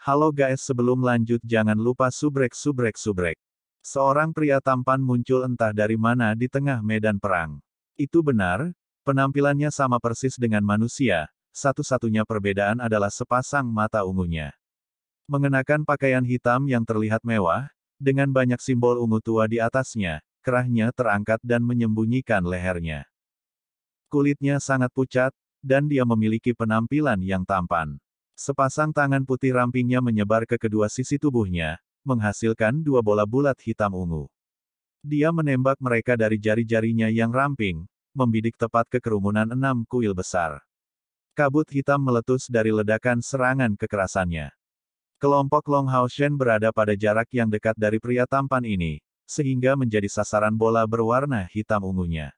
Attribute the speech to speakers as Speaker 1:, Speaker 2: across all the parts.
Speaker 1: Halo guys, sebelum lanjut jangan lupa subrek. Seorang pria tampan muncul entah dari mana di tengah medan perang. Itu benar, penampilannya sama persis dengan manusia, satu-satunya perbedaan adalah sepasang mata ungunya. Mengenakan pakaian hitam yang terlihat mewah, dengan banyak simbol ungu tua di atasnya, kerahnya terangkat dan menyembunyikan lehernya. Kulitnya sangat pucat, dan dia memiliki penampilan yang tampan. Sepasang tangan putih rampingnya menyebar ke kedua sisi tubuhnya, menghasilkan dua bola bulat hitam ungu. Dia menembak mereka dari jari-jarinya yang ramping, membidik tepat ke kerumunan 6 kuil besar. Kabut hitam meletus dari ledakan serangan kekerasannya. Kelompok Long Hao Shen berada pada jarak yang dekat dari pria tampan ini, sehingga menjadi sasaran bola berwarna hitam ungunya.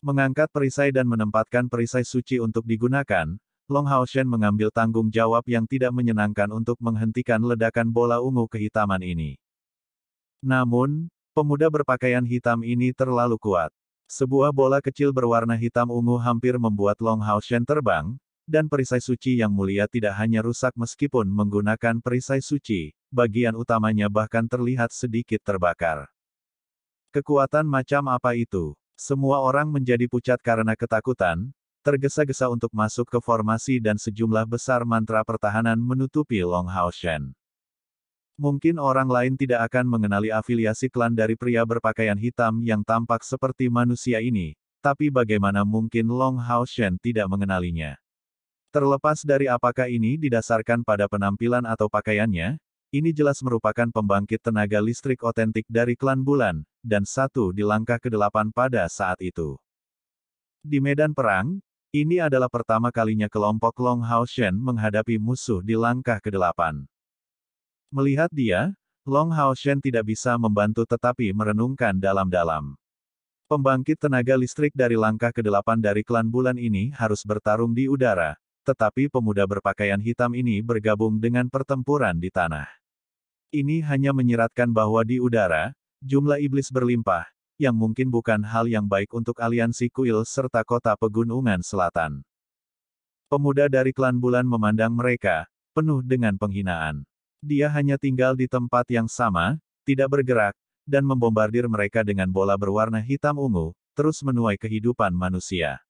Speaker 1: Mengangkat perisai dan menempatkan perisai suci untuk digunakan, Long Hao Shen mengambil tanggung jawab yang tidak menyenangkan untuk menghentikan ledakan bola ungu kehitaman ini. Namun, pemuda berpakaian hitam ini terlalu kuat. Sebuah bola kecil berwarna hitam ungu hampir membuat Long Hao Shen terbang, dan perisai suci yang mulia tidak hanya rusak meskipun menggunakan perisai suci, bagian utamanya bahkan terlihat sedikit terbakar. Kekuatan macam apa itu? Semua orang menjadi pucat karena ketakutan, tergesa-gesa untuk masuk ke formasi dan sejumlah besar mantra pertahanan menutupi Long Hao Shen. Mungkin orang lain tidak akan mengenali afiliasi klan dari pria berpakaian hitam yang tampak seperti manusia ini, tapi bagaimana mungkin Long Hao Shen tidak mengenalinya? Terlepas dari apakah ini didasarkan pada penampilan atau pakaiannya, ini jelas merupakan pembangkit tenaga listrik otentik dari klan bulan, dan satu di langkah ke-8 pada saat itu. Di medan perang, ini adalah pertama kalinya kelompok Long Hao Shen menghadapi musuh di langkah ke-8. Melihat dia, Long Hao Shen tidak bisa membantu tetapi merenungkan dalam-dalam. Pembangkit tenaga listrik dari langkah ke-8 dari klan bulan ini harus bertarung di udara, tetapi pemuda berpakaian hitam ini bergabung dengan pertempuran di tanah. Ini hanya menyiratkan bahwa di udara, jumlah iblis berlimpah, yang mungkin bukan hal yang baik untuk aliansi kuil serta kota pegunungan selatan. Pemuda dari klan bulan memandang mereka, penuh dengan penghinaan. Dia hanya tinggal di tempat yang sama, tidak bergerak, dan membombardir mereka dengan bola berwarna hitam ungu, terus menuai kehidupan manusia.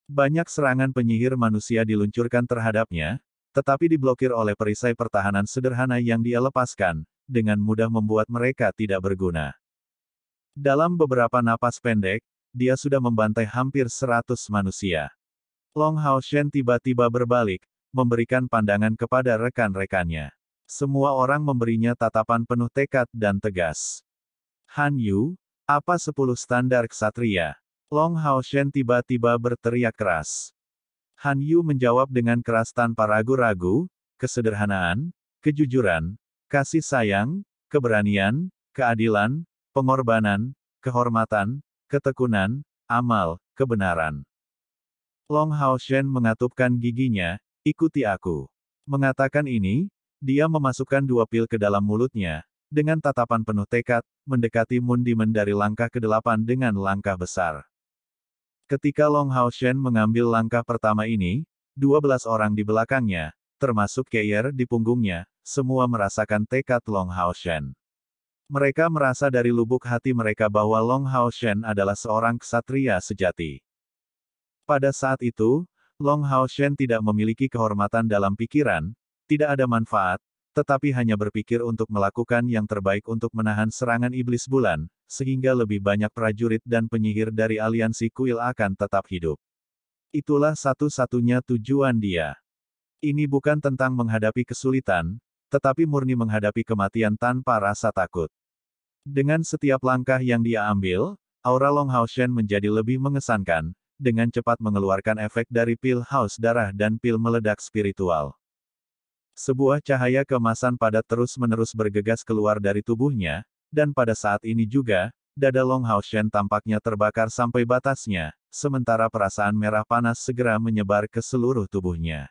Speaker 1: Banyak serangan penyihir manusia diluncurkan terhadapnya, tetapi diblokir oleh perisai pertahanan sederhana yang dia lepaskan, dengan mudah membuat mereka tidak berguna. Dalam beberapa napas pendek, dia sudah membantai hampir 100 manusia. Long Hao Shen tiba-tiba berbalik, memberikan pandangan kepada rekan-rekannya. Semua orang memberinya tatapan penuh tekad dan tegas. Han Yu, apa 10 standar ksatria? Long Hao Shen tiba-tiba berteriak keras. Han Yu menjawab dengan keras tanpa ragu-ragu, kesederhanaan, kejujuran, kasih sayang, keberanian, keadilan, pengorbanan, kehormatan, ketekunan, amal, kebenaran. Long Hao Shen mengatupkan giginya, ikuti aku. Mengatakan ini, dia memasukkan 2 pil ke dalam mulutnya, dengan tatapan penuh tekad, mendekati Moon Demon dari langkah ke-8 dengan langkah besar. Ketika Long Hao Shen mengambil langkah pertama ini, 12 orang di belakangnya, termasuk Keier di punggungnya, semua merasakan tekad Long Hao Shen. Mereka merasa dari lubuk hati mereka bahwa Long Hao Shen adalah seorang ksatria sejati. Pada saat itu, Long Hao Shen tidak memiliki kehormatan dalam pikiran, tidak ada manfaat, tetapi hanya berpikir untuk melakukan yang terbaik untuk menahan serangan iblis bulan, sehingga lebih banyak prajurit dan penyihir dari aliansi kuil akan tetap hidup. Itulah satu-satunya tujuan dia. Ini bukan tentang menghadapi kesulitan, tetapi murni menghadapi kematian tanpa rasa takut. Dengan setiap langkah yang dia ambil, aura Long Hao Shen menjadi lebih mengesankan, dengan cepat mengeluarkan efek dari pil haus darah dan pil meledak spiritual. Sebuah cahaya keemasan padat terus-menerus bergegas keluar dari tubuhnya, dan pada saat ini juga, dada Long Hao Shen tampaknya terbakar sampai batasnya, sementara perasaan merah panas segera menyebar ke seluruh tubuhnya.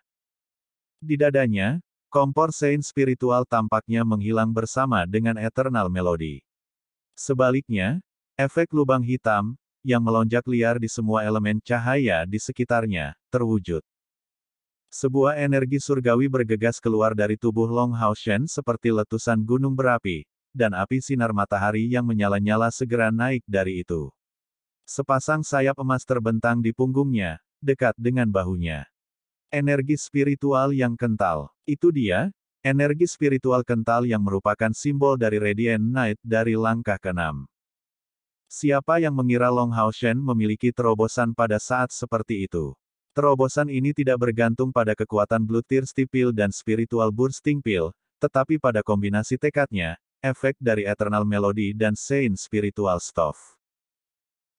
Speaker 1: Di dadanya, kompor sein spiritual tampaknya menghilang bersama dengan Eternal Melody. Sebaliknya, efek lubang hitam, yang melonjak liar di semua elemen cahaya di sekitarnya, terwujud. Sebuah energi surgawi bergegas keluar dari tubuh Long Haoshen seperti letusan gunung berapi, dan api sinar matahari yang menyala-nyala segera naik dari itu. Sepasang sayap emas terbentang di punggungnya, dekat dengan bahunya. Energi spiritual yang kental. Itu dia, energi spiritual kental yang merupakan simbol dari Radiant Knight dari langkah ke-6. Siapa yang mengira Long Haoshen memiliki terobosan pada saat seperti itu? Terobosan ini tidak bergantung pada kekuatan Bloodthirsty Pill dan Spiritual Bursting Pill, tetapi pada kombinasi tekadnya, efek dari Eternal Melody dan Saint Spiritual Stuff.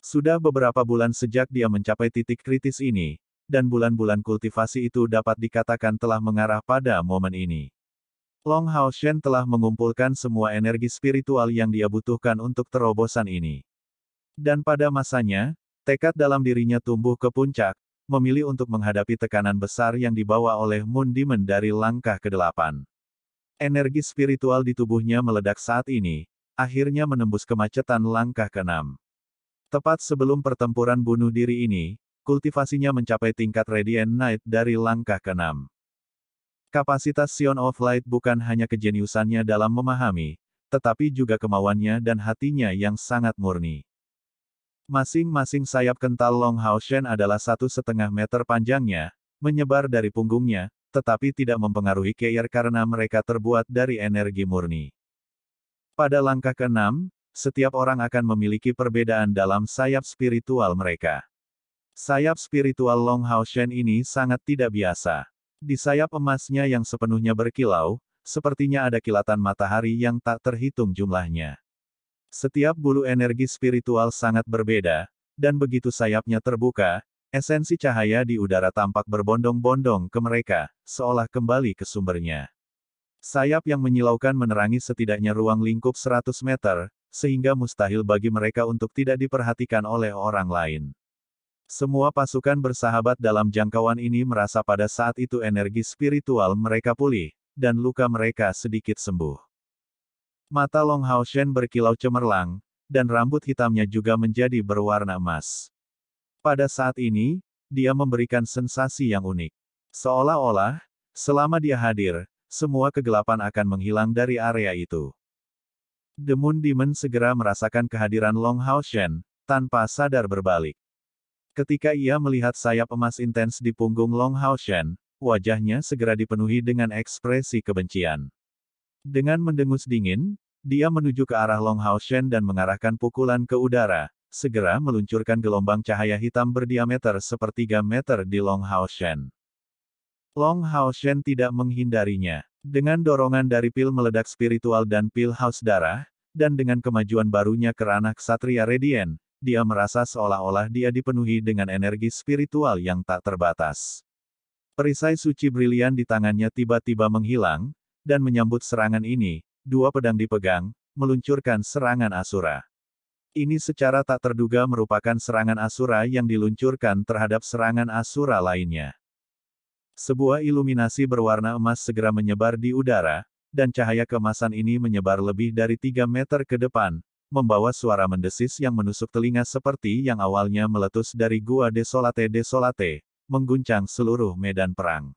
Speaker 1: Sudah beberapa bulan sejak dia mencapai titik kritis ini, dan bulan-bulan kultivasi itu dapat dikatakan telah mengarah pada momen ini. Long Haoshen telah mengumpulkan semua energi spiritual yang dia butuhkan untuk terobosan ini. Dan pada masanya, tekad dalam dirinya tumbuh ke puncak, memilih untuk menghadapi tekanan besar yang dibawa oleh Moon Demon dari langkah ke-8. Energi spiritual di tubuhnya meledak saat ini, akhirnya menembus kemacetan langkah ke-6. Tepat sebelum pertempuran bunuh diri ini, kultivasinya mencapai tingkat Radiant Knight dari langkah ke-6. Kapasitas Sion of Light bukan hanya kejeniusannya dalam memahami, tetapi juga kemauannya dan hatinya yang sangat murni. Masing-masing sayap kental Long Haoshen adalah 1,5 meter panjangnya, menyebar dari punggungnya, tetapi tidak mempengaruhi Keir karena mereka terbuat dari energi murni. Pada langkah ke-6, setiap orang akan memiliki perbedaan dalam sayap spiritual mereka. Sayap spiritual Long Haoshen ini sangat tidak biasa. Di sayap emasnya yang sepenuhnya berkilau, sepertinya ada kilatan matahari yang tak terhitung jumlahnya. Setiap bulu energi spiritual sangat berbeda, dan begitu sayapnya terbuka, esensi cahaya di udara tampak berbondong-bondong ke mereka, seolah kembali ke sumbernya. Sayap yang menyilaukan menerangi setidaknya ruang lingkup 100 meter, sehingga mustahil bagi mereka untuk tidak diperhatikan oleh orang lain. Semua pasukan bersahabat dalam jangkauan ini merasa pada saat itu energi spiritual mereka pulih, dan luka mereka sedikit sembuh. Mata Long Haoshen berkilau cemerlang, dan rambut hitamnya juga menjadi berwarna emas. Pada saat ini, dia memberikan sensasi yang unik. Seolah-olah, selama dia hadir, semua kegelapan akan menghilang dari area itu. The Moon Demon segera merasakan kehadiran Long Haoshen, tanpa sadar berbalik. Ketika ia melihat sayap emas intens di punggung Long Haoshen, wajahnya segera dipenuhi dengan ekspresi kebencian. Dengan mendengus dingin, dia menuju ke arah Long Haoshen dan mengarahkan pukulan ke udara, segera meluncurkan gelombang cahaya hitam berdiameter sepertiga meter di Long Haoshen. Long Haoshen tidak menghindarinya. Dengan dorongan dari pil meledak spiritual dan pil haus darah, dan dengan kemajuan barunya ke ranah Ksatria Radiant, dia merasa seolah-olah dia dipenuhi dengan energi spiritual yang tak terbatas. Perisai suci brilian di tangannya tiba-tiba menghilang, dan menyambut serangan ini, dua pedang dipegang, meluncurkan serangan Asura. Ini secara tak terduga merupakan serangan Asura yang diluncurkan terhadap serangan Asura lainnya. Sebuah iluminasi berwarna emas segera menyebar di udara, dan cahaya keemasan ini menyebar lebih dari 3 meter ke depan, membawa suara mendesis yang menusuk telinga seperti yang awalnya meletus dari Gua Desolate, mengguncang seluruh medan perang.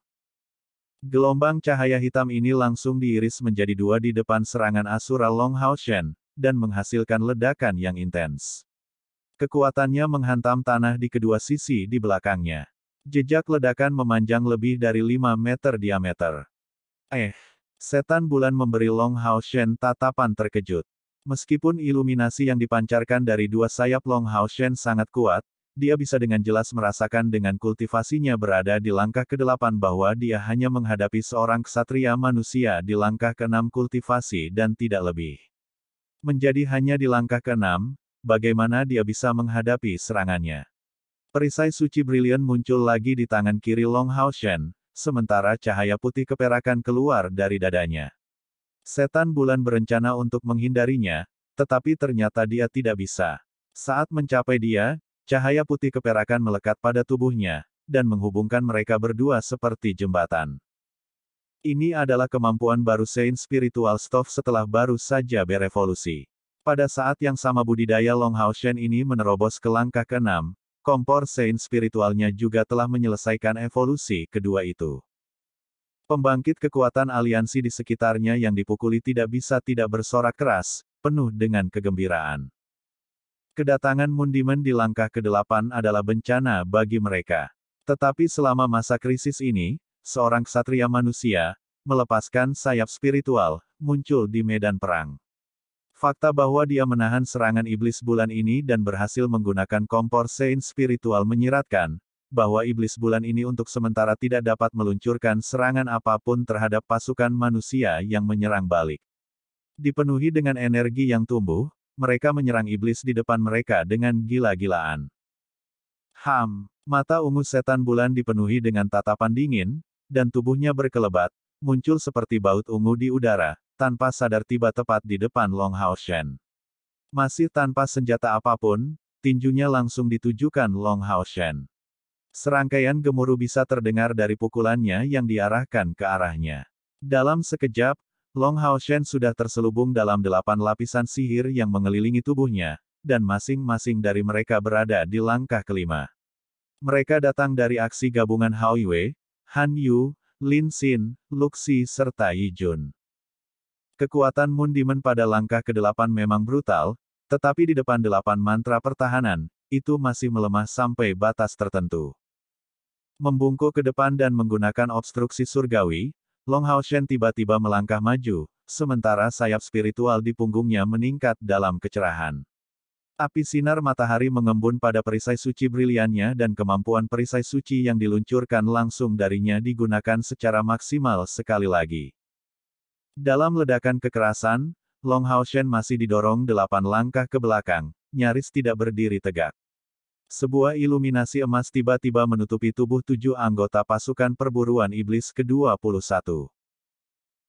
Speaker 1: Gelombang cahaya hitam ini langsung diiris menjadi dua di depan serangan Asura Long Haoshen, dan menghasilkan ledakan yang intens. Kekuatannya menghantam tanah di kedua sisi di belakangnya. Jejak ledakan memanjang lebih dari 5 meter diameter. Setan bulan memberi Long Haoshen tatapan terkejut. Meskipun iluminasi yang dipancarkan dari dua sayap Long Haoshen sangat kuat, dia bisa dengan jelas merasakan dengan kultivasinya berada di langkah ke-8 bahwa dia hanya menghadapi seorang ksatria manusia di langkah ke-6 kultivasi dan tidak lebih. Menjadi hanya di langkah ke-6, bagaimana dia bisa menghadapi serangannya? Perisai suci brilian muncul lagi di tangan kiri Long Haoshen, sementara cahaya putih keperakan keluar dari dadanya. Setan bulan berencana untuk menghindarinya, tetapi ternyata dia tidak bisa. Saat mencapai dia, cahaya putih keperakan melekat pada tubuhnya, dan menghubungkan mereka berdua seperti jembatan. Ini adalah kemampuan baru Saint Spiritual Stuff setelah baru saja berevolusi. Pada saat yang sama budidaya Long Haoshen ini menerobos ke langkah ke-6, kompor Saint spiritualnya juga telah menyelesaikan evolusi kedua itu. Pembangkit kekuatan aliansi di sekitarnya yang dipukuli tidak bisa tidak bersorak keras, penuh dengan kegembiraan. Kedatangan Mundimen di langkah ke-8 adalah bencana bagi mereka. Tetapi selama masa krisis ini, seorang ksatria manusia, melepaskan sayap spiritual, muncul di medan perang. Fakta bahwa dia menahan serangan iblis bulan ini dan berhasil menggunakan kompor sein spiritual menyiratkan, bahwa iblis bulan ini untuk sementara tidak dapat meluncurkan serangan apapun terhadap pasukan manusia yang menyerang balik. Dipenuhi dengan energi yang tumbuh, mereka menyerang iblis di depan mereka dengan gila-gilaan. Mata ungu setan bulan dipenuhi dengan tatapan dingin, dan tubuhnya berkelebat, muncul seperti baut ungu di udara, tanpa sadar tiba tepat di depan Long Hao Shen. Masih tanpa senjata apapun, tinjunya langsung ditujukan Long Hao Shen. Serangkaian gemuruh bisa terdengar dari pukulannya yang diarahkan ke arahnya. Dalam sekejap, Long Hao Shen sudah terselubung dalam 8 lapisan sihir yang mengelilingi tubuhnya, dan masing-masing dari mereka berada di langkah ke-5. Mereka datang dari aksi gabungan Hao Yue, Han Yu, Lin Xin, Luxi serta Yi Jun. Kekuatan Mundimen pada langkah ke-8 memang brutal, tetapi di depan 8 mantra pertahanan, itu masih melemah sampai batas tertentu. Membungkuk ke depan dan menggunakan obstruksi surgawi, Long Hao Shen tiba-tiba melangkah maju, sementara sayap spiritual di punggungnya meningkat dalam kecerahan. Api sinar matahari mengembun pada perisai suci briliannya dan kemampuan perisai suci yang diluncurkan langsung darinya digunakan secara maksimal sekali lagi. Dalam ledakan kekerasan, Long Hao Shen masih didorong 8 langkah ke belakang, nyaris tidak berdiri tegak. Sebuah iluminasi emas tiba-tiba menutupi tubuh 7 anggota pasukan perburuan iblis ke-21.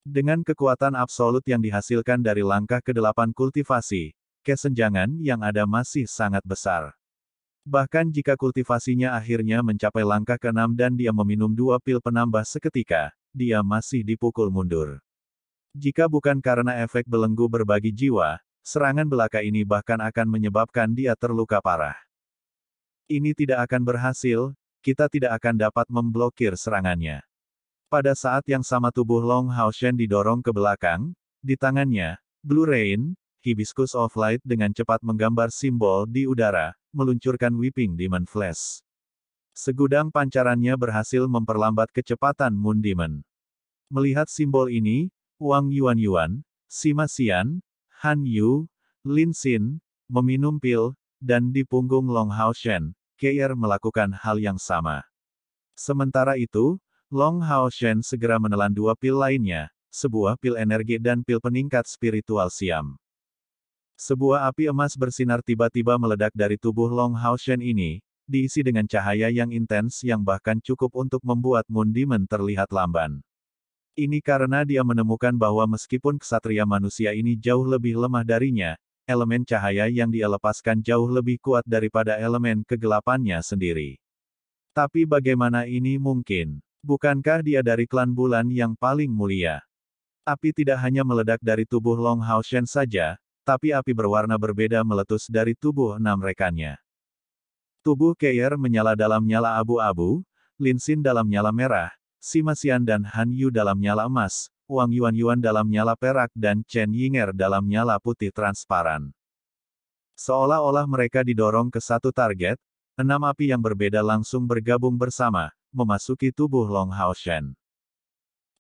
Speaker 1: Dengan kekuatan absolut yang dihasilkan dari langkah ke-8 kultivasi, kesenjangan yang ada masih sangat besar. Bahkan jika kultivasinya akhirnya mencapai langkah ke-6 dan dia meminum 2 pil penambah seketika, dia masih dipukul mundur. Jika bukan karena efek belenggu berbagi jiwa, serangan belaka ini bahkan akan menyebabkan dia terluka parah. Ini tidak akan berhasil, kita tidak akan dapat memblokir serangannya. Pada saat yang sama tubuh Long Hao Shen didorong ke belakang, di tangannya, Blue Rain, Hibiscus of Light dengan cepat menggambar simbol di udara, meluncurkan Weeping Demon Flash. Segudang pancarannya berhasil memperlambat kecepatan Moon Demon. Melihat simbol ini, Wang Yuan, Sima Xian, Han Yu, Lin Xin, meminum pil, dan di punggung Long Hao Shen, Keir melakukan hal yang sama. Sementara itu, Long Hao Shen segera menelan 2 pil lainnya, sebuah pil energi dan pil peningkat spiritual Siam. Sebuah api emas bersinar tiba-tiba meledak dari tubuh Long Hao Shen ini, diisi dengan cahaya yang intens yang bahkan cukup untuk membuat Moon Demon terlihat lamban. Ini karena dia menemukan bahwa meskipun ksatria manusia ini jauh lebih lemah darinya, elemen cahaya yang dia lepaskan jauh lebih kuat daripada elemen kegelapannya sendiri. Tapi bagaimana ini mungkin? Bukankah dia dari klan bulan yang paling mulia? Api tidak hanya meledak dari tubuh Long Hao Shen saja, tapi api berwarna berbeda meletus dari tubuh 6 rekannya. Tubuh Keir menyala dalam nyala abu-abu, Lin Xin dalam nyala merah, Sima Xian dan Han Yu dalam nyala emas, Wang Yuan dalam nyala perak dan Chen Yinger dalam nyala putih transparan. Seolah-olah mereka didorong ke satu target, 6 api yang berbeda langsung bergabung bersama, memasuki tubuh Long Hao Shen.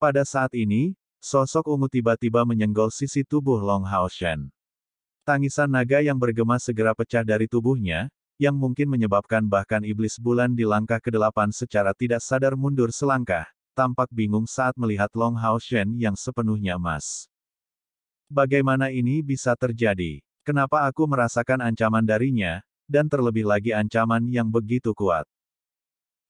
Speaker 1: Pada saat ini, sosok ungu tiba-tiba menyenggol sisi tubuh Long Hao Shen. Tangisan naga yang bergema segera pecah dari tubuhnya, yang mungkin menyebabkan bahkan iblis bulan di langkah ke-8 secara tidak sadar mundur selangkah, tampak bingung saat melihat Long Hao Shen yang sepenuhnya emas. Bagaimana ini bisa terjadi? Kenapa aku merasakan ancaman darinya, dan terlebih lagi ancaman yang begitu kuat?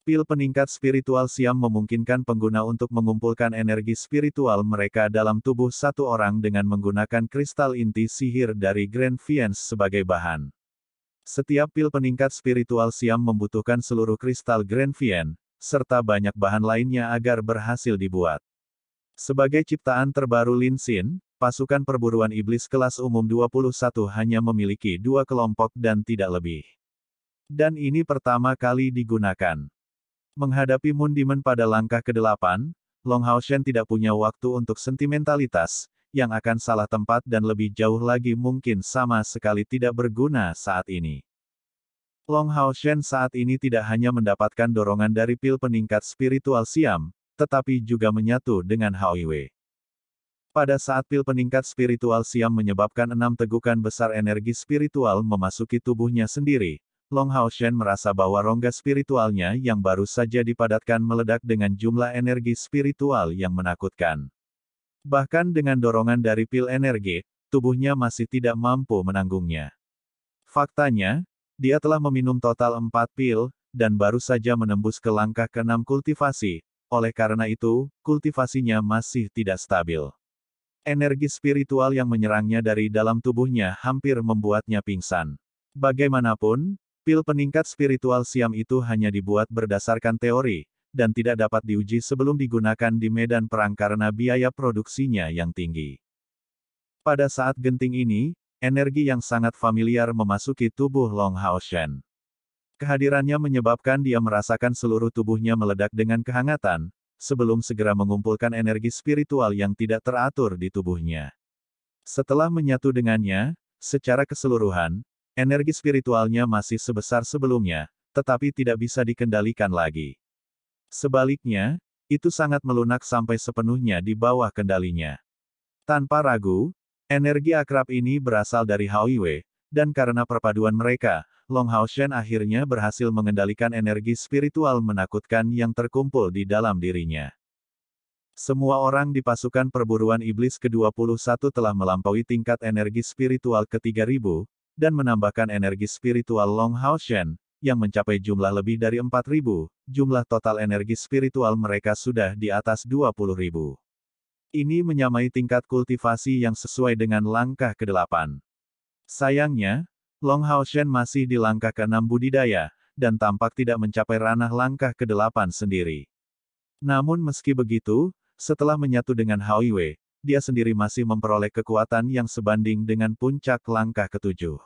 Speaker 1: Pil peningkat spiritual Siam memungkinkan pengguna untuk mengumpulkan energi spiritual mereka dalam tubuh satu orang dengan menggunakan kristal inti sihir dari Grand Fiance sebagai bahan. Setiap pil peningkat spiritual Siam membutuhkan seluruh kristal Grand Fiance, serta banyak bahan lainnya agar berhasil dibuat. Sebagai ciptaan terbaru Lin Xin, pasukan perburuan iblis kelas umum 21 hanya memiliki 2 kelompok dan tidak lebih. Dan ini pertama kali digunakan. Menghadapi Moon Demon pada langkah ke-8, Long Haoshen tidak punya waktu untuk sentimentalitas, yang akan salah tempat dan lebih jauh lagi mungkin sama sekali tidak berguna saat ini. Long Haoshen saat ini tidak hanya mendapatkan dorongan dari pil peningkat spiritual Siam, tetapi juga menyatu dengan Hao Yue. Pada saat pil peningkat spiritual Siam menyebabkan 6 tegukan besar energi spiritual memasuki tubuhnya sendiri, Long Haoshen merasa bahwa rongga spiritualnya yang baru saja dipadatkan meledak dengan jumlah energi spiritual yang menakutkan. Bahkan dengan dorongan dari pil energi, tubuhnya masih tidak mampu menanggungnya. Faktanya, dia telah meminum total 4 pil, dan baru saja menembus ke langkah ke-6 kultivasi, oleh karena itu, kultivasinya masih tidak stabil. Energi spiritual yang menyerangnya dari dalam tubuhnya hampir membuatnya pingsan. Bagaimanapun, pil peningkat spiritual Siam itu hanya dibuat berdasarkan teori, dan tidak dapat diuji sebelum digunakan di medan perang karena biaya produksinya yang tinggi. Pada saat genting ini, energi yang sangat familiar memasuki tubuh Long Haoshen. Kehadirannya menyebabkan dia merasakan seluruh tubuhnya meledak dengan kehangatan, sebelum segera mengumpulkan energi spiritual yang tidak teratur di tubuhnya. Setelah menyatu dengannya, secara keseluruhan, energi spiritualnya masih sebesar sebelumnya, tetapi tidak bisa dikendalikan lagi. Sebaliknya, itu sangat melunak sampai sepenuhnya di bawah kendalinya. Tanpa ragu, energi akrab ini berasal dari Hao Yue, dan karena perpaduan mereka, Long Haoshen akhirnya berhasil mengendalikan energi spiritual menakutkan yang terkumpul di dalam dirinya. Semua orang di pasukan perburuan iblis ke-21 telah melampaui tingkat energi spiritual ke-3000, dan menambahkan energi spiritual Long Haoshen, yang mencapai jumlah lebih dari 4.000, jumlah total energi spiritual mereka sudah di atas 20.000. Ini menyamai tingkat kultivasi yang sesuai dengan langkah ke-8. Sayangnya, Long Haoshen masih di langkah ke-6 budidaya, dan tampak tidak mencapai ranah langkah ke-8 sendiri. Namun meski begitu, setelah menyatu dengan Hao Yue, dia sendiri masih memperoleh kekuatan yang sebanding dengan puncak langkah ke-7.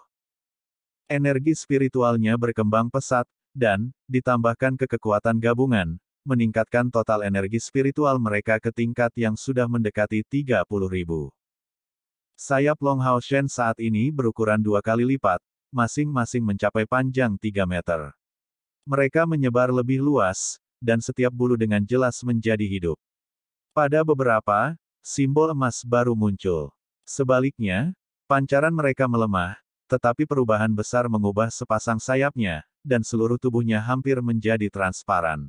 Speaker 1: Energi spiritualnya berkembang pesat, dan, ditambahkan ke kekuatan gabungan, meningkatkan total energi spiritual mereka ke tingkat yang sudah mendekati 30.000. Sayap Long Haoshen saat ini berukuran 2 kali lipat, masing-masing mencapai panjang 3 meter. Mereka menyebar lebih luas, dan setiap bulu dengan jelas menjadi hidup. Pada beberapa, simbol emas baru muncul. Sebaliknya, pancaran mereka melemah, tetapi perubahan besar mengubah sepasang sayapnya, dan seluruh tubuhnya hampir menjadi transparan.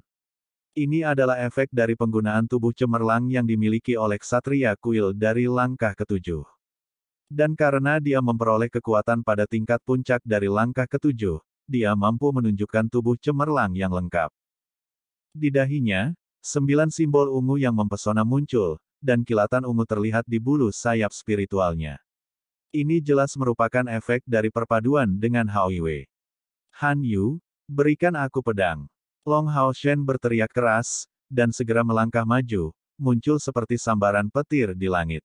Speaker 1: Ini adalah efek dari penggunaan tubuh cemerlang yang dimiliki oleh Ksatria Kuil dari langkah ke-7. Dan karena dia memperoleh kekuatan pada tingkat puncak dari langkah ke-7, dia mampu menunjukkan tubuh cemerlang yang lengkap. Di dahinya, 9 simbol ungu yang mempesona muncul, dan kilatan ungu terlihat di bulu sayap spiritualnya. Ini jelas merupakan efek dari perpaduan dengan Hao Yue. Han Yu, berikan aku pedang. Long Haoshen berteriak keras, dan segera melangkah maju, muncul seperti sambaran petir di langit.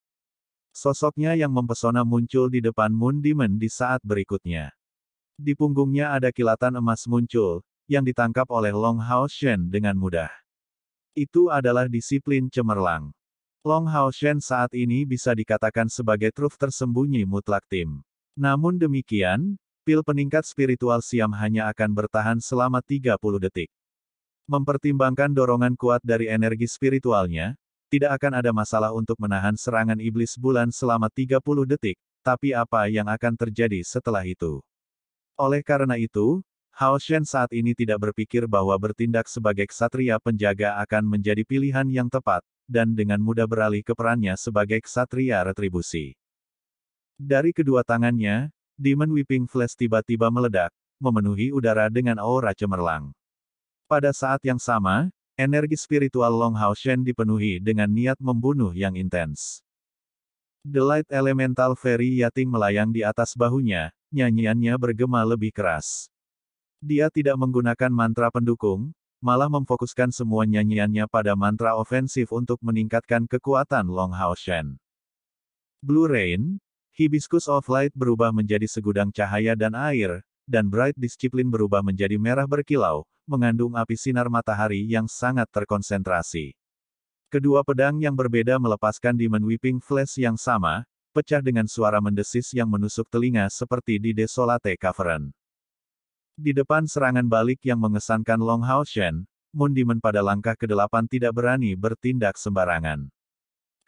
Speaker 1: Sosoknya yang mempesona muncul di depan Moon Demon di saat berikutnya. Di punggungnya ada kilatan emas muncul, yang ditangkap oleh Long Haoshen dengan mudah. Itu adalah disiplin cemerlang. Long Haoshen saat ini bisa dikatakan sebagai truf tersembunyi mutlak tim. Namun demikian, pil peningkat spiritual Siam hanya akan bertahan selama 30 detik. Mempertimbangkan dorongan kuat dari energi spiritualnya, tidak akan ada masalah untuk menahan serangan iblis bulan selama 30 detik, tapi apa yang akan terjadi setelah itu? Oleh karena itu, Haoshen saat ini tidak berpikir bahwa bertindak sebagai ksatria penjaga akan menjadi pilihan yang tepat, dan dengan mudah beralih ke perannya sebagai ksatria retribusi. Dari kedua tangannya, Demon Whipping Flash tiba-tiba meledak, memenuhi udara dengan aura cemerlang. Pada saat yang sama, energi spiritual Long Haoshen dipenuhi dengan niat membunuh yang intens. The Light Elemental Fairy Yating melayang di atas bahunya, nyanyiannya bergema lebih keras. Dia tidak menggunakan mantra pendukung, malah memfokuskan semua nyanyiannya pada mantra ofensif untuk meningkatkan kekuatan Long Haoshen. Blue Rain, Hibiscus of Light berubah menjadi segudang cahaya dan air, dan Bright Discipline berubah menjadi merah berkilau, mengandung api sinar matahari yang sangat terkonsentrasi. Kedua pedang yang berbeda melepaskan Demon Whipping Flash yang sama, pecah dengan suara mendesis yang menusuk telinga seperti di Desolate Cavern. Di depan serangan balik yang mengesankan Long Hao Shen, Moon Demon pada langkah ke-8 tidak berani bertindak sembarangan.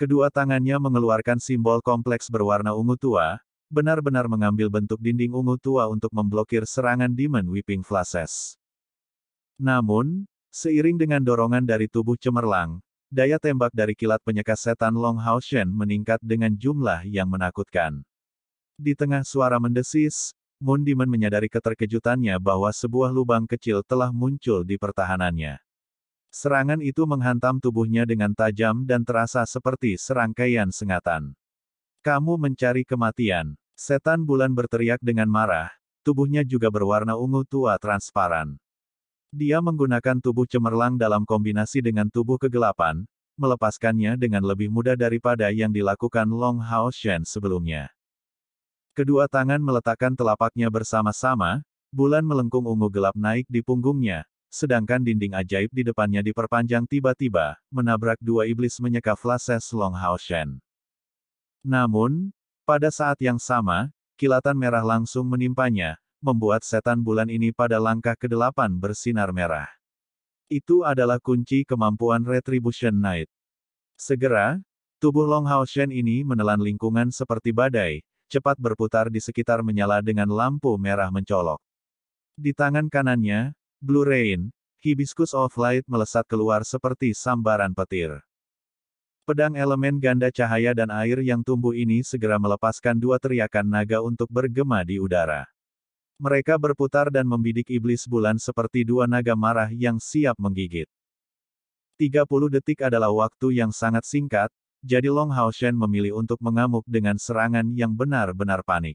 Speaker 1: Kedua tangannya mengeluarkan simbol kompleks berwarna ungu tua, benar-benar mengambil bentuk dinding ungu tua untuk memblokir serangan Demon Whipping Flashes. Namun, seiring dengan dorongan dari tubuh cemerlang, daya tembak dari kilat penyekat setan Long Hao Shen meningkat dengan jumlah yang menakutkan. Di tengah suara mendesis, Moon Demon menyadari keterkejutannya bahwa sebuah lubang kecil telah muncul di pertahanannya. Serangan itu menghantam tubuhnya dengan tajam dan terasa seperti serangkaian sengatan. Kamu mencari kematian. Setan bulan berteriak dengan marah, tubuhnya juga berwarna ungu tua transparan. Dia menggunakan tubuh cemerlang dalam kombinasi dengan tubuh kegelapan, melepaskannya dengan lebih mudah daripada yang dilakukan Long Hao Shen sebelumnya. Kedua tangan meletakkan telapaknya bersama-sama, bulan melengkung ungu gelap naik di punggungnya, sedangkan dinding ajaib di depannya diperpanjang tiba-tiba, menabrak dua iblis menyeka flashes Long Hao Shen. Namun, pada saat yang sama, kilatan merah langsung menimpanya, membuat setan bulan ini pada langkah ke-8 bersinar merah. Itu adalah kunci kemampuan Retribution Knight. Segera, tubuh Long Hao Shen ini menelan lingkungan seperti badai, cepat berputar di sekitar menyala dengan lampu merah mencolok. Di tangan kanannya, Blue Rain, Hibiscus of Light melesat keluar seperti sambaran petir. Pedang elemen ganda cahaya dan air yang tumbuh ini segera melepaskan dua teriakan naga untuk bergema di udara. Mereka berputar dan membidik iblis bulan seperti dua naga marah yang siap menggigit. 30 detik adalah waktu yang sangat singkat, jadi Long Hao Shen memilih untuk mengamuk dengan serangan yang benar-benar panik.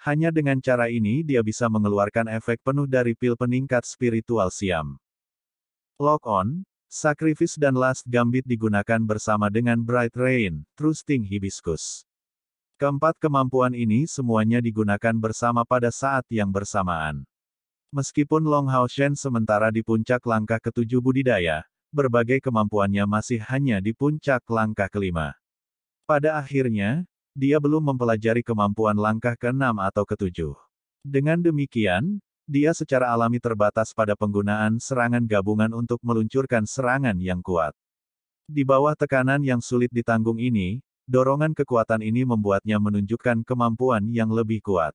Speaker 1: Hanya dengan cara ini dia bisa mengeluarkan efek penuh dari pil peningkat spiritual Siam. Lock On, Sacrifice dan Last Gambit digunakan bersama dengan Bright Rain, Trusting Hibiscus. Keempat kemampuan ini semuanya digunakan bersama pada saat yang bersamaan. Meskipun Long Hao Shen sementara di puncak langkah ke-7 budidaya, berbagai kemampuannya masih hanya di puncak langkah ke-5. Pada akhirnya, dia belum mempelajari kemampuan langkah ke-6 atau ke-7. Dengan demikian, dia secara alami terbatas pada penggunaan serangan gabungan untuk meluncurkan serangan yang kuat. Di bawah tekanan yang sulit ditanggung ini, dorongan kekuatan ini membuatnya menunjukkan kemampuan yang lebih kuat.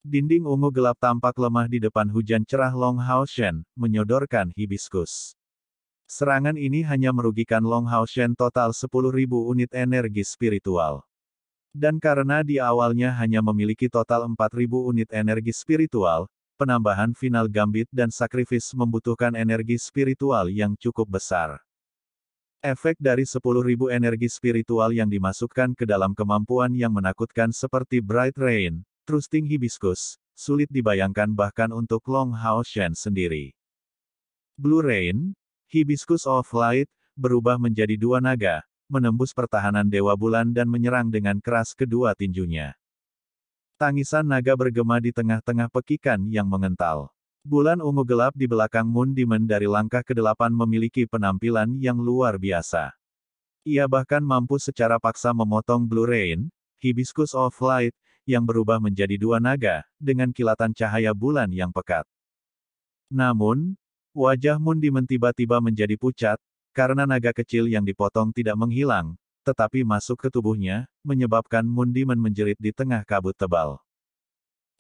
Speaker 1: Dinding ungu gelap tampak lemah di depan hujan cerah Long Hao Shen, menyodorkan hibiscus. Serangan ini hanya merugikan Long Hao Shen total 10.000 unit energi spiritual. Dan karena di awalnya hanya memiliki total 4.000 unit energi spiritual, penambahan final gambit dan sacrifice membutuhkan energi spiritual yang cukup besar. Efek dari 10.000 energi spiritual yang dimasukkan ke dalam kemampuan yang menakutkan seperti Bright Rain, Trusting Hibiscus, sulit dibayangkan bahkan untuk Long Hao Shen sendiri. Blue Rain, Hibiscus of Light, berubah menjadi dua naga, menembus pertahanan Dewa Bulan dan menyerang dengan keras kedua tinjunya. Tangisan naga bergema di tengah-tengah pekikan yang mengental. Bulan ungu gelap di belakang Moon Demon dari langkah ke-8 memiliki penampilan yang luar biasa. Ia bahkan mampu secara paksa memotong Blue Rain, Hibiscus of Light, yang berubah menjadi dua naga, dengan kilatan cahaya bulan yang pekat. Namun, wajah Moon Demon tiba-tiba menjadi pucat, karena naga kecil yang dipotong tidak menghilang, tetapi masuk ke tubuhnya, menyebabkan Moon Demon menjerit di tengah kabut tebal.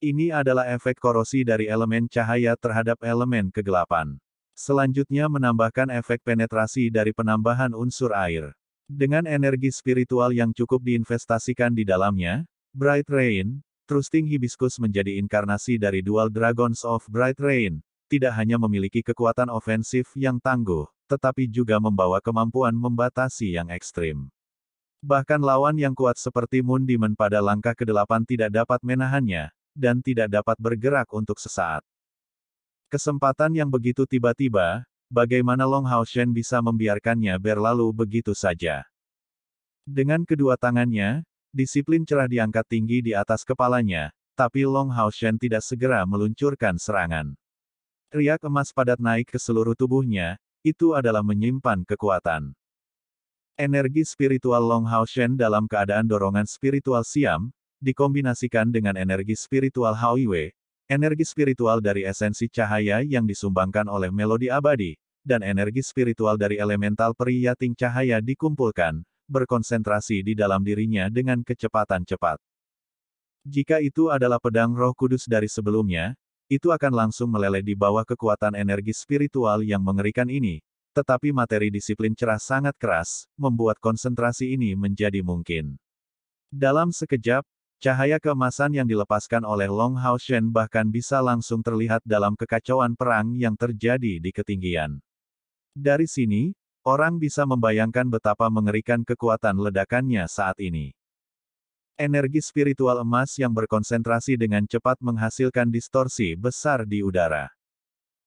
Speaker 1: Ini adalah efek korosi dari elemen cahaya terhadap elemen kegelapan. Selanjutnya menambahkan efek penetrasi dari penambahan unsur air. Dengan energi spiritual yang cukup diinvestasikan di dalamnya, Bright Rain, Trusting Hibiscus menjadi inkarnasi dari Dual Dragons of Bright Rain, tidak hanya memiliki kekuatan ofensif yang tangguh, tetapi juga membawa kemampuan membatasi yang ekstrim. Bahkan lawan yang kuat seperti Moon Demon pada langkah ke-8 tidak dapat menahannya, dan tidak dapat bergerak untuk sesaat. Kesempatan yang begitu tiba-tiba, bagaimana Long Hao Shen bisa membiarkannya berlalu begitu saja? Dengan kedua tangannya, disiplin cerah diangkat tinggi di atas kepalanya, tapi Long Hao Shen tidak segera meluncurkan serangan. Riak emas padat naik ke seluruh tubuhnya, itu adalah menyimpan kekuatan. Energi spiritual Long Hao Shen dalam keadaan dorongan spiritual Siam, dikombinasikan dengan energi spiritual Hao Yue, energi spiritual dari esensi cahaya yang disumbangkan oleh melodi abadi, dan energi spiritual dari elemental peri yating cahaya dikumpulkan, berkonsentrasi di dalam dirinya dengan kecepatan cepat. Jika itu adalah pedang Roh Kudus dari sebelumnya, itu akan langsung meleleh di bawah kekuatan energi spiritual yang mengerikan ini. Tetapi materi disiplin cerah sangat keras, membuat konsentrasi ini menjadi mungkin. Dalam sekejap, cahaya keemasan yang dilepaskan oleh Long Hao Shen bahkan bisa langsung terlihat dalam kekacauan perang yang terjadi di ketinggian. Dari sini, orang bisa membayangkan betapa mengerikan kekuatan ledakannya saat ini. Energi spiritual emas yang berkonsentrasi dengan cepat menghasilkan distorsi besar di udara.